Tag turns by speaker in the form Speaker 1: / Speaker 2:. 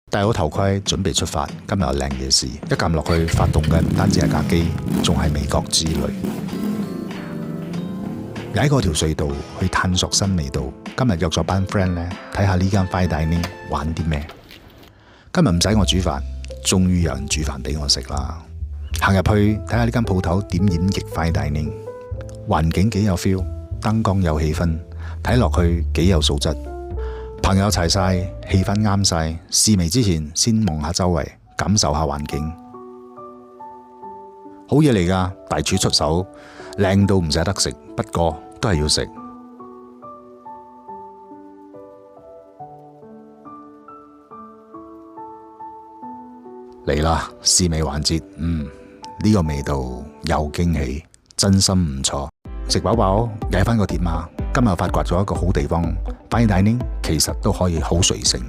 Speaker 1: 戴好頭盔，準備出發。今日有靚嘢事，一撳落去，發動嘅唔單止係架機，仲係美國之旅。踩過條隧道去探索新味道。今日約咗班 friend 咧，睇下呢間 fine dining 玩啲咩。今日唔使我煮飯，終於有人煮飯俾我食啦。行入去睇下呢間鋪頭點演繹 fine dining， 環境幾有 feel， 燈光有氣氛，睇落去幾有素質。朋友齊晒，氣氛啱晒。試味之前先望下周圍，感受下環境。好嘢嚟㗎，大廚出手，靚到唔捨得食，不過都係要食。嚟啦，試味環節。呢個味道有驚喜，真心唔錯。食飽飽，踩返個點啊！今日發掘咗一個好地方，fine dining其實都可以好隨性。